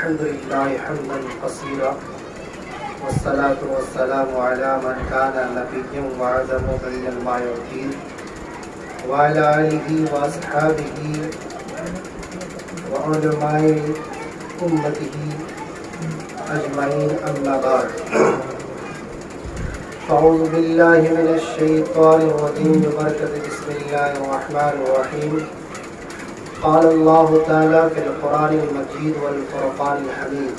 الحمد لله حمدا كثيرا والصلاة والسلام على من كان نبيا وعظم بين الماء والطين وعلى آله وأصحابه وعلماء أمته أجمعين أما بعد أعوذ بالله من الشيطان الرجيم ببركة بسم الله الرحمن الرحيم قال الله تعالى في القرآن المجيد والفرقان الحميد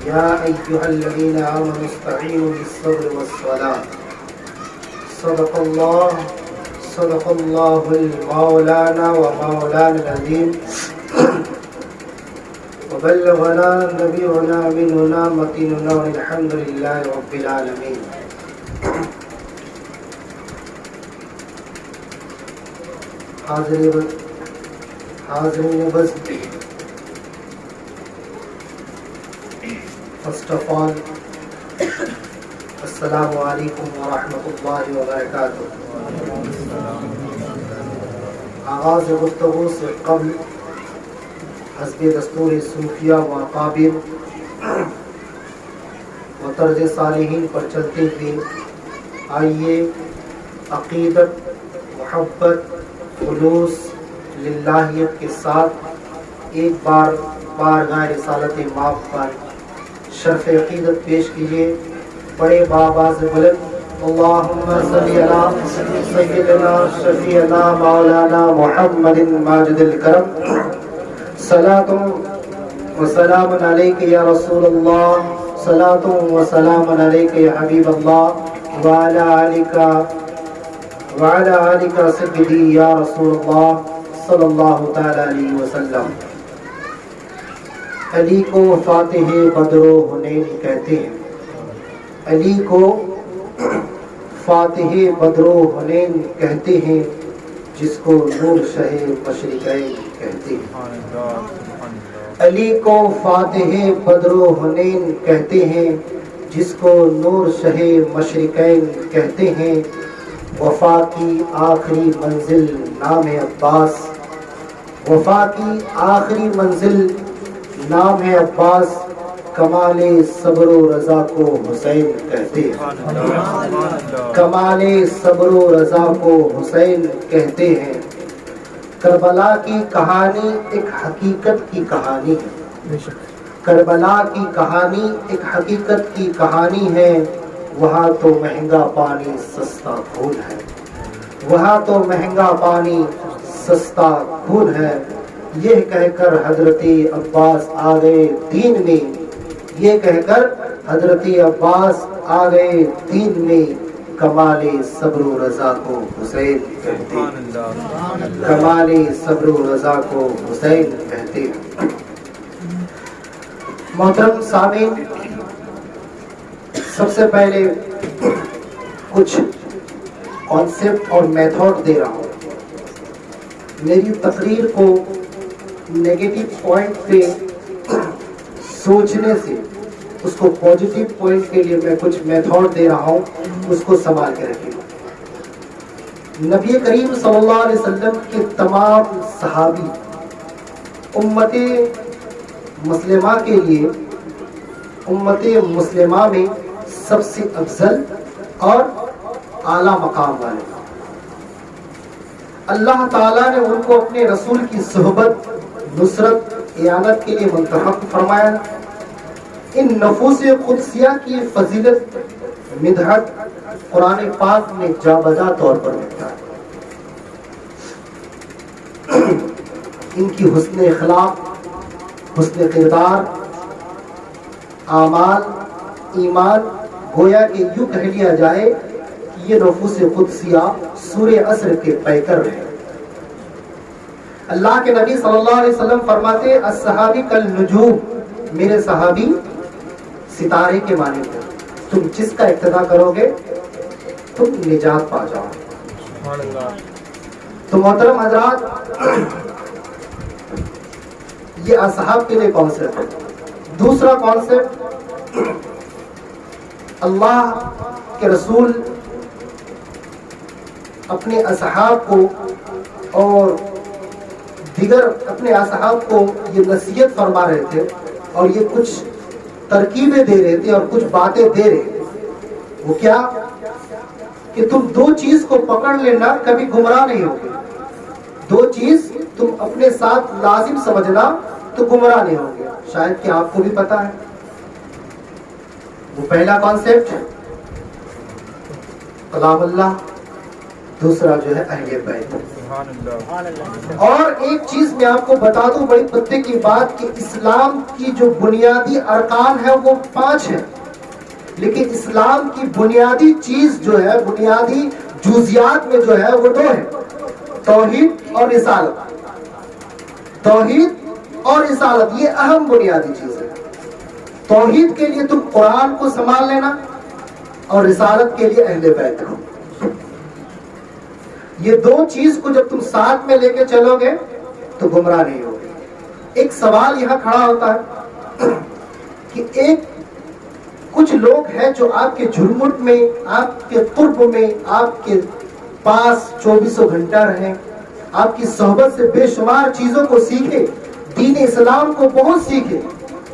يا أيها الذين آمنوا استعينوا بالصبر والصلاة صدق الله المولانا ومولانا العظيم وبلغنا نبينا مننا متيننا والحمد لله رب العالمين. حاضرین بس فرسٹ آف آل السلام علیکم ورحمۃ اللہ وبرکاتہ. آغاز گفتگو سے قبل حسب دستور صوفیہ و اکابر و طرز صالحین پر چلتے ہوئے آئیے عقیدت، محبت، خلوص، للہیت کے ساتھ ایک بار بارگاہ رسالت مآب پر شرف عقیدت پیش کیجیے. بڑے بآواز بلند اللہم صلی علی سیدنا شفیعنا مولانا محمد ماجد الکرم صلاۃ و سلام علیک یا رسول اللہ، صلاۃ و سلام علیک یا حبیب اللہ وعلی آلک سیدی یا رسول اللہ صلی اللہ تعالی علیہ وسلم. علی کو فاتح بدر و حنین کہتے ہیں، علی کو فاتح بدر و حنین کہتے ہیں، جس کو نور شہ مشرقین کہتے ہیں. علی کو فاتح بدر و حنین کہتے ہیں، جس کو نور شہ مشرقین کہتے ہیں. وفا کی آخری منزل نام ہے عباس، وفا کی آخری منزل نام ہے عباس. کمال صبر و رضا کو حسین کہتے ہیں، کمال صبر و رضا کو حسین کہتے ہیں. کربلا کی کہانی ایک حقیقت کی کہانی ہے، کربلا کی کہانی ایک حقیقت کی کہانی ہے. وہاں تو مہنگا پانی سستا خون ہے، وہاں تو مہنگا پانی سستا خون ہے. یہ کہہ کر حضرت عباس آ گئے دین میں، یہ کہہ کر حضرت عباس آ گئے دین میں. کمال صبر و رضا کو حسین کہتے ہیں، کمال صبر و رضا کو حسین کہتے ہیں. محترم سامعین، سب سے پہلے کچھ کانسیپٹ اور میتھڈ دے رہا ہوں. میری تقریر کو نیگیٹو پوائنٹ پہ سوچنے سے اس کو پازیٹیو پوائنٹ کے لیے میں کچھ میتھڈ دے رہا ہوں، اس کو سنبھال کے رکھیں. نبی کریم صلی اللہ علیہ وسلم کے تمام صحابی امت مسلمہ کے لیے امت مسلمہ میں سب سے افضل اور اعلیٰ مقام والے. اللہ تعالیٰ نے ان کو اپنے رسول کی صحبت، نصرت، اعانت کے لیے منتخب فرمایا. ان نفوس قدسیہ کی فضیلت مدحت قرآن پاک میں جا بجا طور پر ملتا ہے. ان کی حسن اخلاق، حسن کردار، اعمال، ایمان، گویا کہ یوں کہہ لیا جائے کہ یہ نفوس قدسیہ سورہ عصر کے پیکر ہیں. اللہ کے نبی صلی اللہ علیہ وسلم فرماتے الصحابی کالنجوم، میرے صحابی ستارے کے مانند ہیں، تم جس کا اقتداء کرو گے تم نجات پا جاؤ. تو محترم حضرات، یہ اصحاب کے لیے کانسیپٹ ہے. دوسرا کانسیپٹ، اللہ کے رسول اپنے اصحاب کو اور دیگر اپنے اصحاب کو یہ نصیحت فرما رہے تھے اور یہ کچھ ترکیبیں دے رہے تھے اور کچھ باتیں دے رہے تھے. وہ کیا کہ تم دو چیز کو پکڑ لینا, کبھی گمراہ نہیں ہوگے. دو چیز تم اپنے ساتھ لازم سمجھنا تو گمراہ نہیں ہوگے. شاید کہ آپ کو بھی پتا ہے. وہ پہلا کانسیپٹ کلام اللہ, دوسرا جو ہے اہل بیت. اور ایک چیز میں آپ کو بتا دوں بڑی پتے کی بات کہ اسلام کی جو بنیادی ارکان ہے وہ 5 ہیں, لیکن اسلام کی بنیادی چیز جو ہے, بنیادی جزیات میں جو ہے وہ 2 ہیں, توحید اور رسالت. توحید اور رسالت یہ اہم بنیادی چیز ہے. توحید کے لیے تم قرآن کو سنبھال لینا اور رسالت کے لیے اہل بیت کو. یہ 2 چیز کو جب تم ساتھ میں لے کے چلو گے تو گمراہ نہیں ہوگے. ایک سوال یہاں کھڑا ہوتا ہے کہ ایک کچھ لوگ ہیں جو آپ کے جھرمٹ میں, آپ کے قرب میں, آپ کے پاس 24 گھنٹہ رہیں, آپ کی صحبت سے بے شمار چیزوں کو سیکھے, دین اسلام کو بہت سیکھے,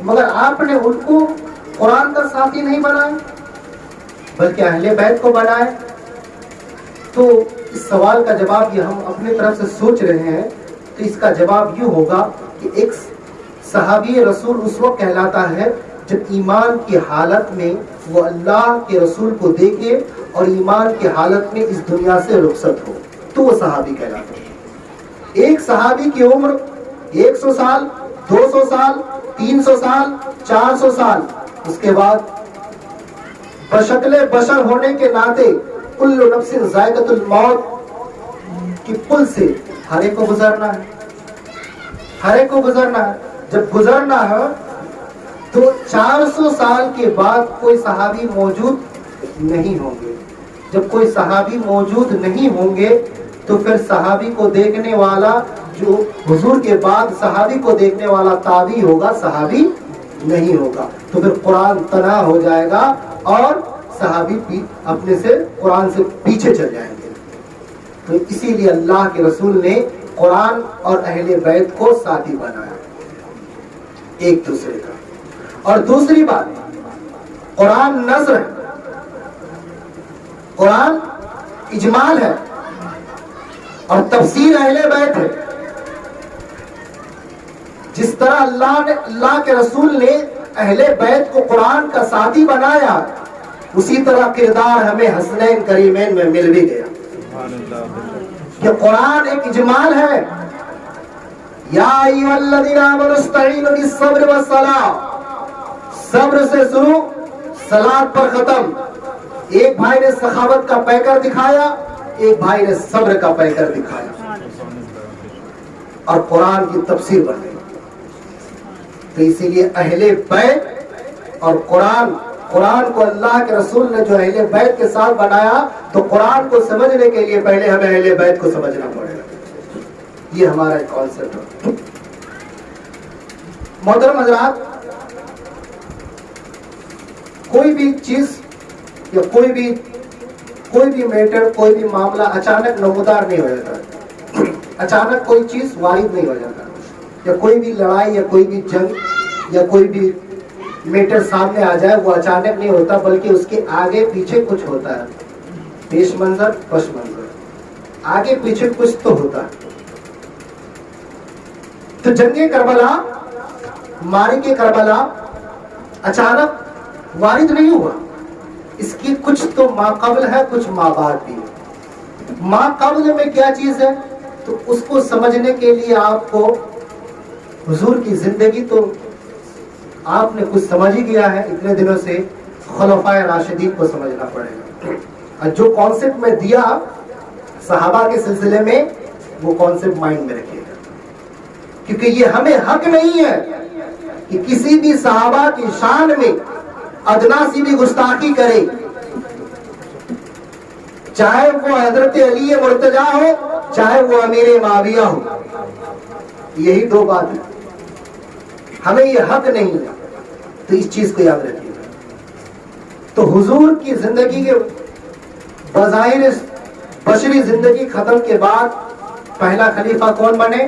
مگر آپ نے ان کو قرآن کا ساتھی نہیں بنایا بلکہ اہل بیت کو بنائے. تو اس سوال کا جواب یہ ہم اپنی طرف سے سوچ رہے ہیں تو اس کا جواب یوں ہوگا کہ ایک صحابی رسول اس وقت کہلاتا ہے جب ایمان کی حالت میں وہ اللہ کے رسول کو دیکھے اور ایمان کی حالت میں اس دنیا سے رخصت ہو, تو وہ صحابی کہلاتا ہے. ایک صحابی کی عمر 100 سال, 200 سال, 300 سال, 400 سال, اس کے بعد بشکل بشر ہونے کے ناطے کل نفس ذائقۃ الموت کی پل سے ہر ایک کو گزرنا ہے. ہر ایک کو گزرنا ہے. جب گزرنا ہے تو 400 سال کے بعد کوئی صحابی موجود نہیں ہوں گے. جب کوئی صحابی موجود نہیں ہوں گے تو پھر صحابی کو دیکھنے والا جو حضور کے بعد صحابی کو دیکھنے والا تابعی ہوگا, صحابی نہیں ہوگا. تو پھر قرآن تنہا ہو جائے گا اور صحابی اپنے سے قرآن سے پیچھے چل جائیں گے. تو اسی لیے اللہ کے رسول نے قرآن اور اہل بیت کو ساتھی بنایا ایک دوسرے کا. اور دوسری بات, قرآن نظر ہے, قرآن اجمال ہے اور تفسیر اہل بیت ہے. جس طرح اللہ کے رسول نے اہل بیت کو قرآن کا ساتھی بنایا, اسی طرح کردار ہمیں حسنین کریمین میں مل بھی گیا. کہ قرآن ایک اجمال ہے. یا ایھا الذین آمنوا استعینوا بالصبر والصلاۃ, صبر سے شروع, صلاۃ پر ختم. ایک بھائی نے سخاوت کا پیکر دکھایا, ایک بھائی نے صبر کا پیکر دکھایا, اور قرآن کی تفسیر بن گئی. تو اسی لیے اہل بیت اور قرآن کو اللہ کے رسول نے جو اہل بیت کے ساتھ بنایا, تو قرآن کو سمجھنے کے لیے پہلے ہمیں اہل بیت کو سمجھنا پڑے گا. یہ ہمارا ایک کانسیپٹ ہے. محترم حضرات, کوئی بھی چیز یا کوئی بھی میٹر, کوئی بھی معاملہ اچانک نمودار نہیں ہو جاتا. اچانک کوئی چیز وارد نہیں ہو جاتا, یا کوئی بھی لڑائی یا کوئی بھی جنگ یا کوئی بھی میٹر سامنے آ جائے وہ اچانک نہیں ہوتا, بلکہ اس کے آگے پیچھے کچھ ہوتا ہے. پیش منظر پس منظر, آگے پیچھے کچھ تو ہوتا ہے. تو جنگ کربلا, معرکہ کربلا اچانک وارد نہیں ہوا. اس کی کچھ تو ما قبل ہے, کچھ ما بعد بھی ہے. ما قبل میں کیا چیز ہے, تو اس کو سمجھنے کے لیے آپ کو حضور کی زندگی تو آپ نے کچھ سمجھ ہی گیا ہے, اتنے دنوں سے خلفائے راشدین کو سمجھنا پڑے گا. اور جو کانسیپٹ میں دیا صحابہ کے سلسلے میں, وہ کانسیپٹ مائنڈ میں رکھیے گا, کیونکہ یہ ہمیں حق نہیں ہے کہ کسی بھی صحابہ کی شان میں ادنا سی بھی گستاخی کرے, چاہے وہ حضرت علی مرتضیٰ ہو, چاہے وہ امیر معاویہ ہو. یہی 2 بات ہے, ہمیں یہ حق نہیں ہے. تو اس چیز کو یاد رکھیے. تو حضور کی زندگی کے بظاہر بشری زندگی ختم کے بعد پہلا خلیفہ کون بنے؟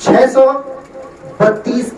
632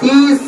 30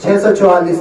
644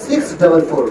644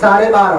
12.5।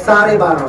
12.5।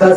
10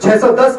610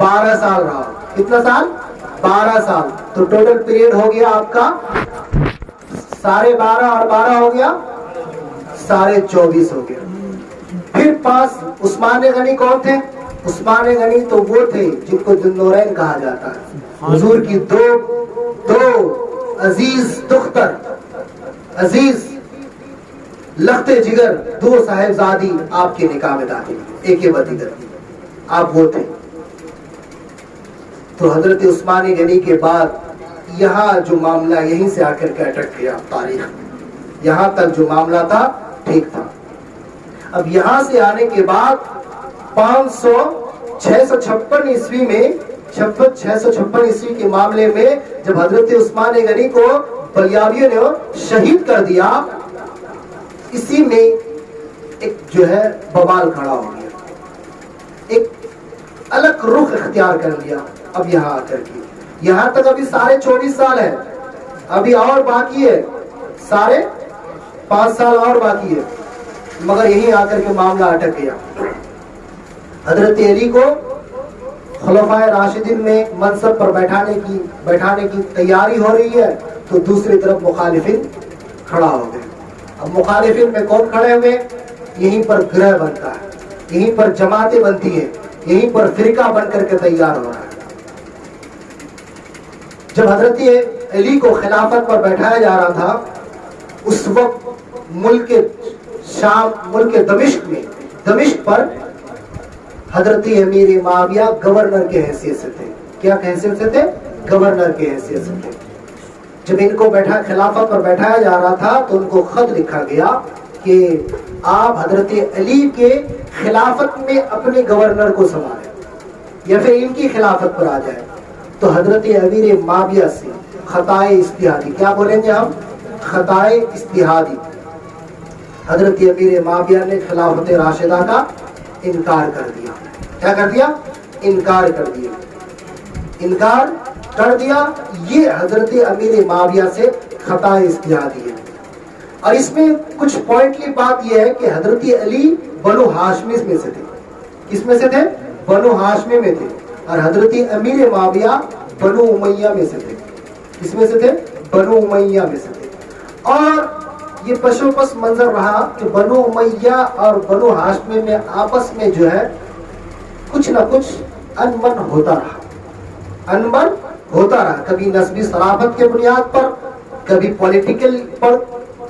12 سال رہا. کتنا سال؟ 12 سال. تو ٹوٹل پیریڈ ہو گیا آپ کا 12.5 اور 12 ہو گیا 24.5 ہو گیا. پھر پاس عثمان غنی کون تھے؟ عثمان غنی تو وہ تھے جن کو ذوالنورین کہا جاتا ہے. حضور کی دو عزیز دختر، عزیز لخت جگر 2 صاحبزادی آپ کے نکاح میں داخل، ایک بعد دیگر آپ وہ تھے. تو حضرت عثمان غنی کے بعد یہاں جو معاملہ یہیں سے آ کر کے اٹک گیا تاریخ میں. یہاں تک جو معاملہ تھا ٹھیک تھا. اب یہاں سے آنے کے بعد 656 عیسوی میں 656 عیسوی کے معاملے میں جب حضرت عثمان غنی کو بلیاویوں نے شہید کر دیا، اسی میں ایک جو ہے بوال کھڑا ہو گیا، ایک الگ رخ اختیار کر لیا. اب یہاں آ کر کے یہاں تک ابھی 24.5 سال ہے، ابھی اور باقی ہے، 5.5 سال اور باقی ہے. مگر یہیں آ کر کے معاملہ اٹک گیا. حضرت علی کو خلفائے راشدین میں منصب پر بیٹھانے کی تیاری ہو رہی ہے، تو دوسری طرف مخالفین کھڑا ہو گئے. اب مخالفین میں کون کھڑے ہوئے؟ یہیں پر گروہ بنتا ہے، یہیں پر جماعتیں بنتی ہیں، یہیں پر فرقہ بن کر کے تیار ہو رہا ہے. جب حضرت علی کو خلافت پر بیٹھایا جا رہا تھا، اس وقت ملک شام، ملک دمشق پر حضرت امیر معاویہ گورنر کے حیثیت سے تھے. کیا حیثیت سے تھے؟ گورنر کے حیثیت سے تھے. جب ان کو خلافت پر بیٹھایا جا رہا تھا تو ان کو خط لکھا گیا کہ آپ حضرت علی کے خلافت میں اپنے گورنر کو سنبھالیں یا پھر ان کی خلافت پر آ جائے. تو حضرت امیر معاویہ سے خطائے اجتہادی، کیا بولیں گے ہم؟ خطائے اجتہادی. حضرت امیر معاویہ نے خلافت راشدہ کا انکار کر دیا. کیا کر دیا؟ انکار کر دیا. انکار کر دیا. یہ حضرت امیر معاویہ سے خطا اجتہادی ہے. اور اس میں کچھ پوائنٹلی بات یہ ہے کہ حضرت علی بنو ہاشمی میں سے تھے. کس میں سے تھے؟ بنو ہاشمی میں تھے. اور حضرت امیر معاویہ بنو امیہ میں سے تھے. کس میں سے تھے؟ بنو امیہ میں سے تھے. اور یہ پشو پس منظر رہا کہ بنو امیہ اور بنو ہاشمی میں آپس میں جو ہے کچھ نہ کچھ انبن ہوتا رہا. کبھی نسبی صرافت کے بنیاد پر، کبھی پولیٹیکل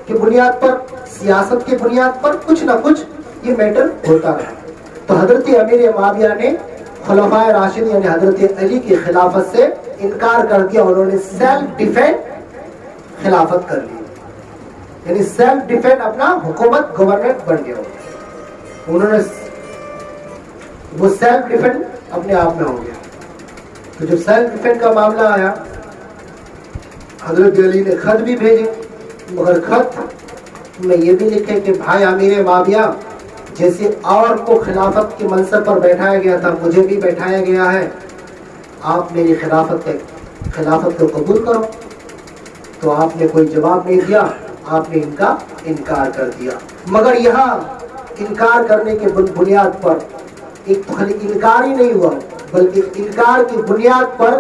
کی بنیاد پر، سیاست کی بنیاد پر کچھ نہ کچھ یہ میٹر ہوتا رہا. تو حضرت امیر معاویہ نے خلفائے راشد یعنی حضرت علی کی خلافت سے انکار کر دیا. انہوں نے سیلف ڈیفینڈ خلافت کر لی، یعنی سیلف ڈیفینڈ اپنا حکومت گورنمنٹ بن گیا. انہوں نے وہ سیلف ڈیفینڈ اپنے آپ میں ہو گیا. تو جب سیلف ڈیفینڈ کا معاملہ آیا، حضرت علی نے خط بھی بھیجے، مگر خط میں یہ بھی لکھے کہ بھائی امیر معاویہ، جیسے اور کو خلافت کے منصب پر بیٹھایا گیا تھا مجھے بھی بیٹھایا گیا ہے، آپ میری خلافت کو قبول کرو. تو آپ نے کوئی جواب نہیں دیا، آپ نے ان کا انکار کر دیا. مگر یہاں انکار کرنے کے بنیاد پر ایک تو خالی انکار ہی نہیں ہوا، بلکہ انکار کی بنیاد پر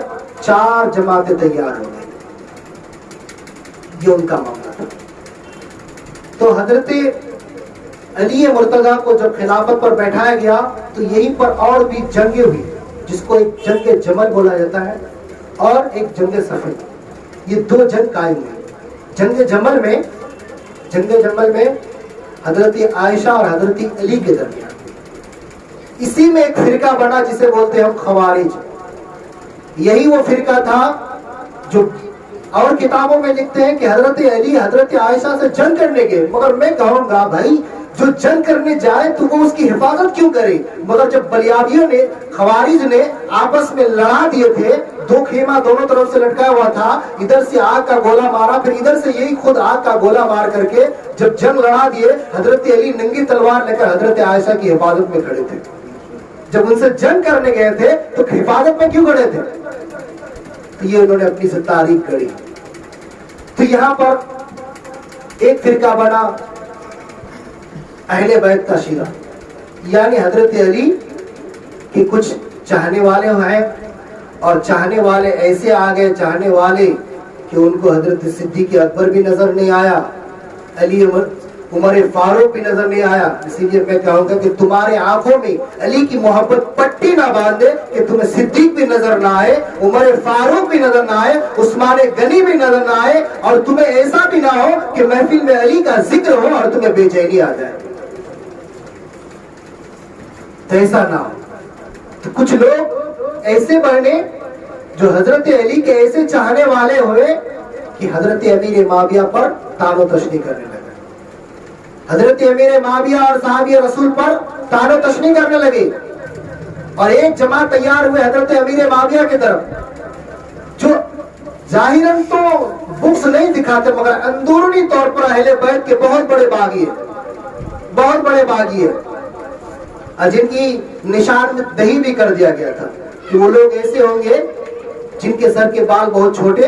4 جماعتیں تیار ہو گئی. یہ ان کا معاملہ تھا. تو حضرت علی مرتضیٰ کو جب خلافت پر بیٹھایا گیا تو یہیں پر اور بھی جنگیں ہوئی، جس کو ایک جنگ جمل بولا جاتا ہے اور ایک جنگ صفین. یہ 2 جنگ قائم ہوئی. جنگ جمل میں حضرت عائشہ اور حضرت علی کے درمیان. اسی میں ایک فرقہ بنا جسے بولتے ہیں ہم خوارج. یہی وہ فرقہ تھا جو اور کتابوں میں لکھتے ہیں کہ حضرت علی حضرت عائشہ سے جنگ کرنے گئے. مگر میں کہوں گا بھائی جو جنگ کرنے جائے تو وہ اس کی حفاظت کیوں کرے؟ مگر جب بلیاویوں نے، خوارج نے آپس میں لڑا دیے تھے، 2 خیمہ دونوں طرف سے لٹکایا ہوا تھا، ادھر سے آگ کا گولہ مارا، پھر ادھر سے یہی خود آگ کا گولہ مار کر کے جب جنگ لڑا دیے، حضرت علی ننگی تلوار لے کر حضرت عائشہ کی حفاظت میں کھڑے تھے. جب ان سے جنگ کرنے گئے تھے تو حفاظت میں کیوں کھڑے تھے؟ تو یہ انہوں نے اپنی سے تاریخ گڑھی. تو یہاں پر ایک فرقہ بنا اہل بیت کا شیعہ، یعنی حضرت علی کے کچھ چاہنے والے ہیں، اور چاہنے والے ایسے آ گئے چاہنے والے کہ ان کو حضرت صدیق اکبر بھی نظر نہیں آیا، علی عمر فاروق بھی نظر نہیں آیا۔ اسی لیے میں کہوں گا کہ تمہارے آنکھوں میں علی کی محبت پٹی نہ باندھے کہ تمہیں صدیق بھی نظر نہ آئے، عمر فاروق بھی نظر نہ آئے، عثمان غنی بھی نظر نہ آئے، اور تمہیں ایسا بھی نہ ہو کہ محفل میں علی کا ذکر ہو اور تمہیں بے چینی آ جائے، تو ایسا نہ ہو۔ تو کچھ لوگ ایسے بنے جو حضرت علی کے ایسے چاہنے والے ہوئے کہ حضرت امیر معاویہ پر طعن و تشنیع کرنے لگے، حضرت امیر معاویہ اور صحابی رسول پر طعن و تشنیع کرنے لگے، اور ایک جماعت تیار ہوئے حضرت امیر معاویہ کی طرف، جو ظاہراً تو بغض نہیں دکھاتے مگر اندرونی طور پر اہل بیت کے بہت بڑے باغی ہیں، بہت بڑے باغی ہیں، جن کی نشان دہی بھی کر دیا گیا تھا کہ وہ لوگ ایسے ہوں گے جن کے سر کے بال بہت چھوٹے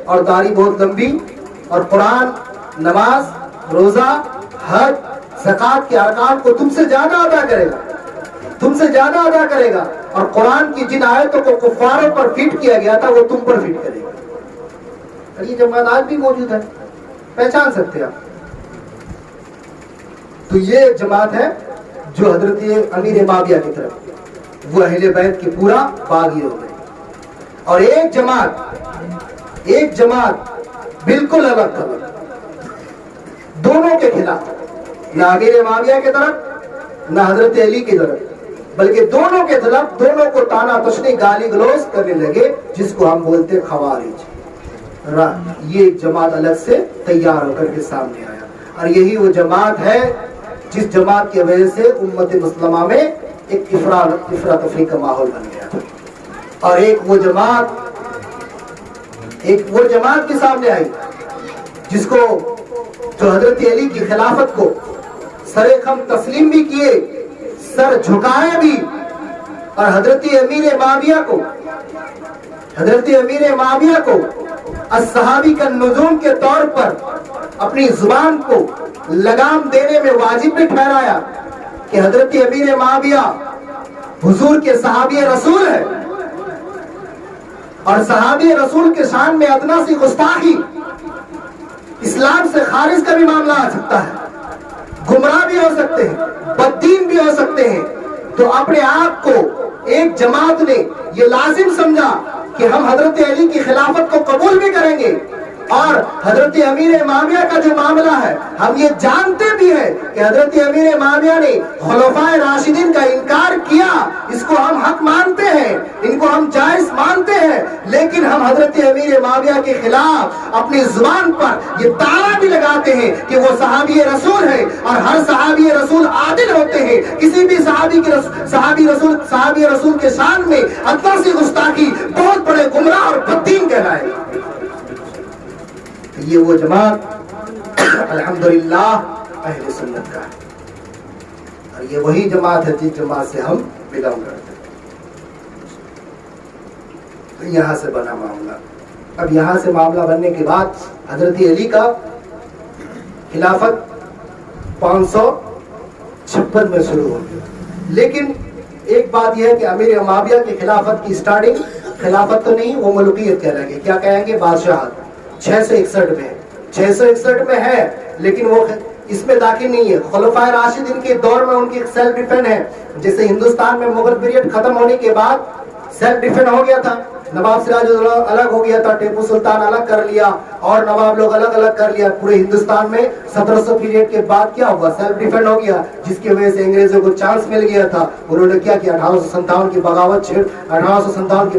اور داڑھی بہت لمبی، اور قرآن، نماز، روزہ، حج، زکوٰۃ کے ارکان کو تم سے زیادہ ادا کرے گا، تم سے زیادہ ادا کرے گا، اور قرآن کی جن آیتوں کو کفاروں پر فٹ کیا گیا تھا وہ تم پر فٹ کرے گا۔ اور یہ جماعت آج بھی موجود ہے، پہچان سکتے ہیں آپ۔ تو یہ جماعت ہے جو حضرت امیر معاویہ کی طرف، وہ اہل بیت کے پورا باغی ہو گئے، اور ایک جماعت بالکل الگ تھا، دونوں کے خلاف، نہ امیر معاویہ کی طرف نہ حضرت علی کی طرف، بلکہ دونوں کے خلاف، دونوں کو طعن تشنیع گالی گلوز کرنے لگے، جس کو ہم بولتے خوارج۔ یہ جماعت الگ سے تیار ہو کر کے سامنے آیا، اور یہی وہ جماعت ہے جس جماعت کی وجہ سے امت مسلمہ میں ایک افراتفری کا ماحول بن گیا تھا، اور ایک وہ جماعت کے سامنے آئی جس کو جو حضرت علی کی خلافت کو سر خم تسلیم بھی کیے، سر جھکائے بھی، اور حضرت امیر معاویہ کو الصحابی کا نجوم کے طور پر اپنی زبان کو لگام دینے میں واجب بھی ٹھہرایا کہ حضرت امیر معاویہ حضور کے صحابی رسول ہے، اور صحابی رسول کے شان میں ادنا سی گستاخی، اسلام سے خارج کا بھی معاملہ آ سکتا ہے، گمراہ بھی ہو سکتے ہیں، بددین بھی ہو سکتے ہیں۔ تو اپنے آپ کو ایک جماعت نے یہ لازم سمجھا کہ ہم حضرت علی کی خلافت کو قبول بھی کریں گے، اور حضرت امیر معاویہ کا جو معاملہ ہے ہم یہ جانتے بھی ہیں کہ حضرت امیر معاویہ نے خلفائے راشدین کا انکار کیا، اس کو ہم حق مانتے ہیں، ان کو ہم جائز مانتے ہیں، لیکن ہم حضرت امیر معاویہ کے خلاف اپنی زبان پر یہ دعویٰ بھی لگاتے ہیں کہ وہ صحابی رسول ہے، اور ہر صحابی رسول عادل ہوتے ہیں، کسی بھی صحابی رسول کے شان میں ادنا سی گستاخی بہت بڑے گمراہ اور بددین کہلائے گا۔ یہ وہ جماعت الحمدللہ اہل سنت کا ہے، اور یہ وہی جماعت ہے جس جماعت سے ہم بلانگ کرتے ہیں۔ تو یہاں سے بنا معاملہ۔ اب یہاں سے معاملہ بننے کے بعد حضرت علی کا خلافت 556 میں شروع ہو گیا، لیکن ایک بات یہ ہے کہ امیر معاویہ کی خلافت کی سٹارٹنگ خلافت تو نہیں، وہ ملوکیت کہلائیں گے، کیا کہیں گے، بادشاہت 661 میں ہے، لیکن وہ اس میں داخل نہیں ہے۔ خلفائے راشدین کے دور میں ان کی سیلف ڈیفینس ہے، جیسے ہندوستان میں مغل پیریڈ ختم ہونے کے بعد سیلف ڈیفینس ہو گیا تھا، نواب سراج الدولہ الگ ہو گیا تھا، ٹیپو سلطان الگ کر لیا، اور نواب لوگ الگ الگ کر لیا، پورے ہندوستان میں 1700 پیریڈ کے بعد کیا ہوا، سیلف ڈیفینس ہو گیا، جس کی وجہ سے انگریزوں کو چانس مل گیا تھا۔ انہوں نے کیا کیا، 1857 کی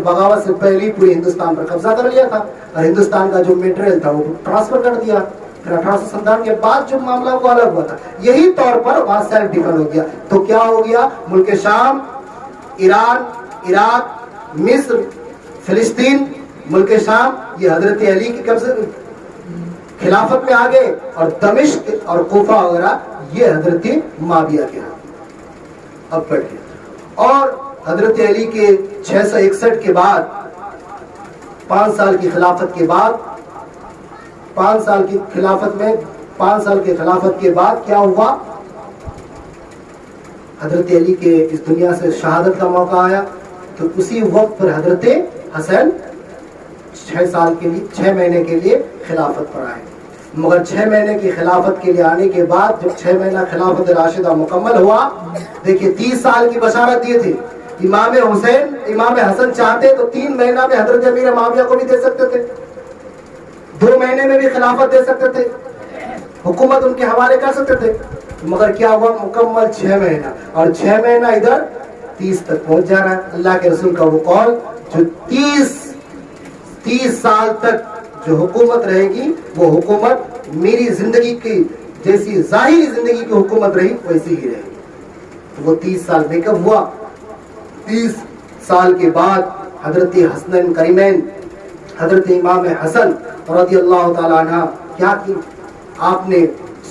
بغاوت سے پہلے پورے ہندوستان پر قبضہ کر لیا تھا، اور ہندوستان کا جو میٹیریل تھا وہ ٹرانسفر کر دیا۔ پھر 1857 کے بعد جو معاملہ وہ الگ ہوا تھا، یہی طور پر وہاں سیلف ڈیفینس ہو گیا۔ تو کیا ہو گیا، ملک شام، ایران، عراق، مصر، فلسطین، ملک شام یہ حضرت علی کی قبضے خلافت میں آ گئے، اور دمشق اور کوفہ وغیرہ یہ حضرت معاویہ کے ہاں اب بیٹھ گئے۔ اور حضرت علی کے 661 کے بعد 5 سال کی خلافت کے بعد 5 سال کی خلافت کے بعد کیا ہوا، حضرت علی کے اس دنیا سے شہادت کا موقع آیا۔ تو تو اسی وقت پر حضرت حسن 6 مہینے کے لیے خلافت پر آئے. مگر 6 مہینے کی خلافت کے لیے آنے کے بعد جب 6 مہینہ خلافت راشدہ مکمل ہوا، دیکھیے 30 سال کی بشارت دیے تھے. امام حسن چاہتے تو 3 مہینہ میں حضرت امیر معاویہ کو بھی دے سکتے تھے، 2 مہینے میں بھی خلافت دے سکتے تھے، حکومت ان کے حوالے کر سکتے تھے. مگر کیا ہوا؟ مکمل 6 مہینہ، اور 6 مہینہ ادھر 30 تک پہنچ جا رہا ہے. اللہ کے رسول کا وہ قول جو 30 سال تک جو حکومت رہے گی وہ حکومت میری زندگی کی جیسی ظاہری زندگی کی حکومت رہی ویسی ہی رہے گی. تو وہ 30 سال میک اپ ہوا. 30 سال کے بعد حضرت حسنین کریمین حضرت امام حسن رضی اللہ تعالی عنہ کیا کی؟ آپ نے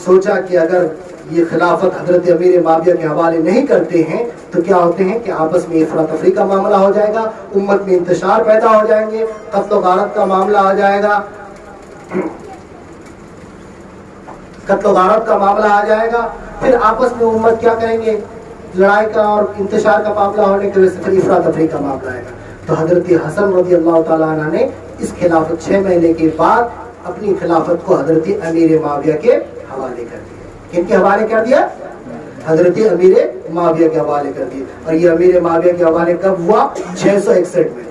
سوچا کہ اگر یہ خلافت حضرت امیر معاویہ کے حوالے نہیں کرتے ہیں تو کیا ہوتے ہیں کہ آپس میں افراتفری کا معاملہ ہو جائے گا، امت میں انتشار پیدا ہو جائیں گے، قتل و غارت کا معاملہ آ جائے گا، قتل و غارت کا معاملہ آ جائے گا. پھر آپس میں امت کیا کریں گے؟ لڑائی کا اور انتشار کا معاملہ ہونے کی وجہ سے پھر افراتفری کا معاملہ آئے گا. تو حضرت حسن رضی اللہ تعالیٰ عنہ نے اس خلافت 6 مہینے کے بعد اپنی خلافت کو حضرت امیر معاویہ کے حوالے کر دیا. کن کے حوالے کر دیا؟ حضرت امیر معاویہ کے حوالے کر دیا. اور یہ امیر معاویہ کے حوالے کب ہوا؟ 661 میں.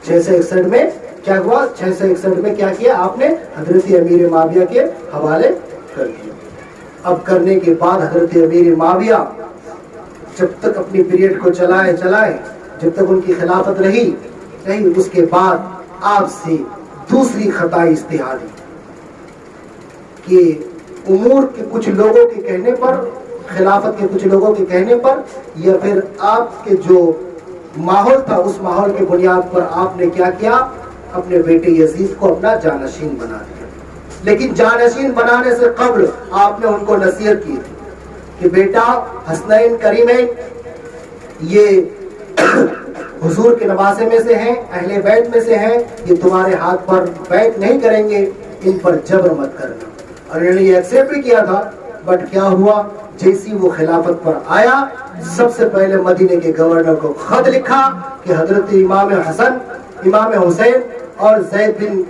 661 میں کیا ہوا؟ 661 میں کیا کیا آپ نے؟ حضرت امیر معاویہ کے حوالے کر دیا. اب کرنے کے بعد حضرت امیر معاویہ جب تک اپنی پیریڈ کو چلائے جب تک ان کی خلافت رہی اس کے بعد آپ سے دوسری خطا اجتہادی کہ امور کے کچھ لوگوں کے کہنے پر، خلافت کے کچھ لوگوں کے کہنے پر، یا پھر آپ کے جو ماحول تھا اس ماحول کے بنیاد پر آپ نے کیا کیا؟ اپنے بیٹے یزید کو اپنا جانشین بنا دیا. لیکن جانشین بنانے سے قبل آپ نے ان کو نصیحت کی تھی کہ بیٹا حسنین کریمین یہ حضور کے نواسے میں سے ہیں، اہل بیت میں سے ہیں، یہ تمہارے ہاتھ پر بیعت نہیں کریں گے، ان پر جبر مت کرنا. اور انہوں نے یہ ایکسیپٹ بھی کیا تھا. بٹ کیا ہوا؟ جیسی وہ خلافت پر آیا سب سے پہلے مدینے کے گورنر کو خط لکھا کہ حضرت امام حسن، امام حسین اور زید بن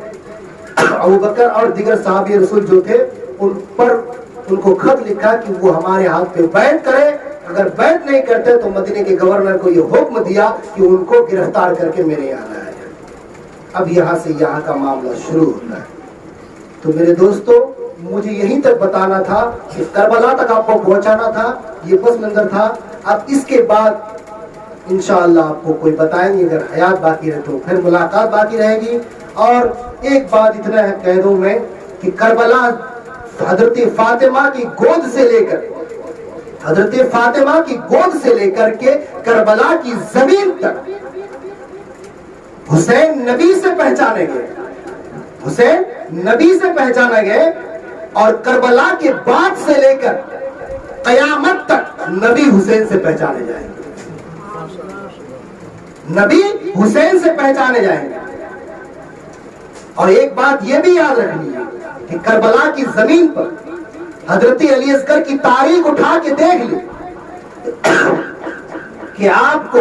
ابوبکر اور دیگر صحابی رسول جو تھے ان کو خط لکھا کہ وہ ہمارے ہاتھ پہ بیعت کرے. اگر بیعت نہیں کرتے تو مدینے کے گورنر کو یہ حکم دیا کہ ان کو گرفتار کر کے میرے یہاں لایا جائے. اب یہاں سے یہاں کا معاملہ شروع ہوتا ہے. تو میرے دوستو مجھے یہیں تک بتانا تھا کہ کربلا تک آپ کو پہنچانا تھا، یہ پس منظر تھا. اب اس کے بعد انشاءاللہ آپ کو کوئی بتائیں گے، اگر حیات باقی رہے تو پھر ملاقات باقی رہے گی. اور ایک بات اتنا کہہ دوں میں کہ کربلا حضرت فاطمہ کی گود سے لے کر حضرت فاطمہ کی گود سے لے کر کے کربلا کی زمین تک حسین نبی سے پہچانے گئے، حسین نبی سے پہچانا گئے. اور کربلا کے بعد سے لے کر قیامت تک نبی حسین سے پہچانے جائیں گے، نبی حسین سے پہچانے جائیں گے. اور ایک بات یہ بھی یاد رکھنی ہے کہ کربلا کی زمین پر حضرت علی اصغر کی تاریخ اٹھا کے دیکھ لی کہ آپ کو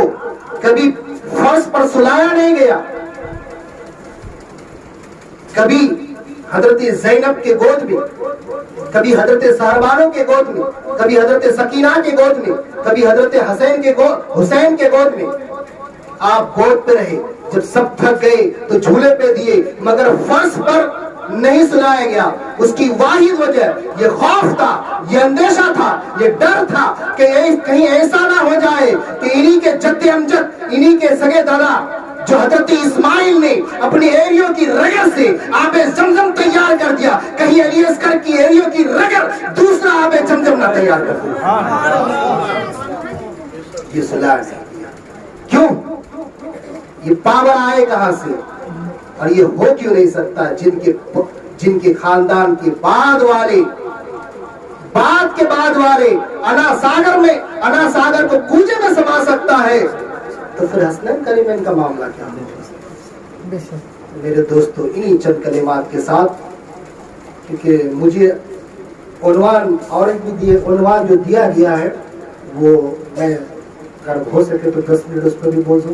کبھی فرش پر سلایا نہیں گیا، کبھی حضرت زینب کے گود میں، کبھی حضرت صاحبانوں کے گود میں، کبھی حضرت سکینہ کے گود میں، کبھی حضرت حسین کے گود میں آپ گود پہ رہے. جب سب تھک گئے تو جھولے پہ دیے مگر فرش پر نہیں سلایا گیا. اس کی واحد وجہ یہ خوف تھا، یہ اندیشہ تھا، یہ ڈر تھا کہ کہیں ایسا نہ ہو جائے کہ انہی کے جد امجد، انہی کے سگے دادا جو حضرت اسماعیل نے اپنی ایریوں کی رگر سے آب زمزم تیار کر دیا، کہیں علی اصغر کی ایریوں کی رگر دوسرا آب زمزم نہ تیار کر دیا. یہ سلاح دیا کیوں؟ یہ پاور آئے کہاں سے؟ اور یہ ہو کیوں نہیں سکتا؟ جن کے خاندان کے بعد والے انا ساگر کو کوجے میں سما سکتا ہے تو پھر حسنین کریمین کا معاملہ کیا ہے؟ میرے دوستو انہی چند کلمات کے ساتھ، کیونکہ مجھے عنوان اور ایک بھی دیے، عنوان جو دیا گیا ہے وہ میں اگر ہو سکے تو 10 منٹ اس پر بھی بول دوں.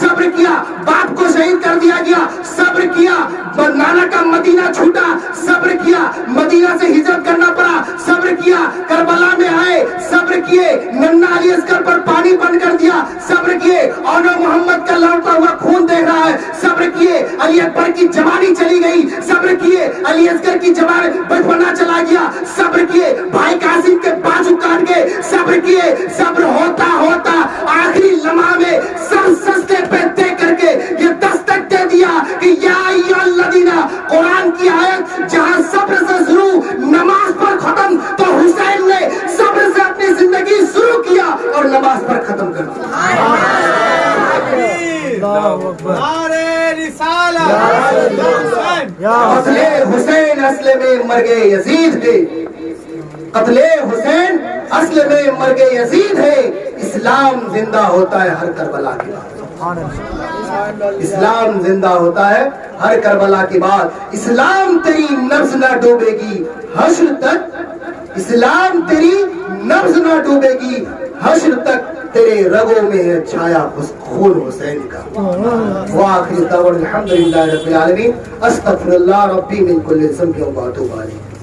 صبر کیا، باپ کو شہید کر دیا گیا، صبر کیا، نانا کا مدینہ چھوٹا، صبر کیا، مدینہ سے ہجرت کرنا پڑا، صبر کیا، کربلا میں آئے، صبر کیے، ننا علی اصغر پر پانی بند کر دیا، صبر کیے، اور محمد کا لڑتا ہوا خون دیکھ رہا ہے، صبر کیے، علی اکبر کی جوانی چلی گئی، صبر کیے، علی اصغر کی جوانی بچپنا چلا گیا، صبر کیے، بھائی قاسم کے بازو کاٹ گئے، صبر کیے، صبر ہوتا ہوتا آخری لمحہ میں سر سجدے پہ دے کر کے یہ دستک دے دیا کہ یا ایھا الذین، قرآن کی آیت جہاں صبر سے شروع نماز پر ختم، تو حسین نے صبر سے اپنی زندگی شروع کیا اور نماز پر ختم کر دیا۔ قتل حسین اصل میں مرگ یزید ہے، قتل حسین اصل میں مرگ یزید ہے، اسلام زندہ ہوتا ہے ہر کربلا کے بعد، اسلام زندہ ہوتا ہے ہر کربلا کے بعد، اسلام تیری نبض نہ ڈوبے گی حشر تک، اسلام تیری نبض نہ ڈوبے گی حشر تک، تیرے رگوں میں ہے چھایا خون حسین کا۔ وآخر دعوانا الحمدللہ رب العالمین، استغفر اللہ ربی من کل ذنب و اتوب الیہ۔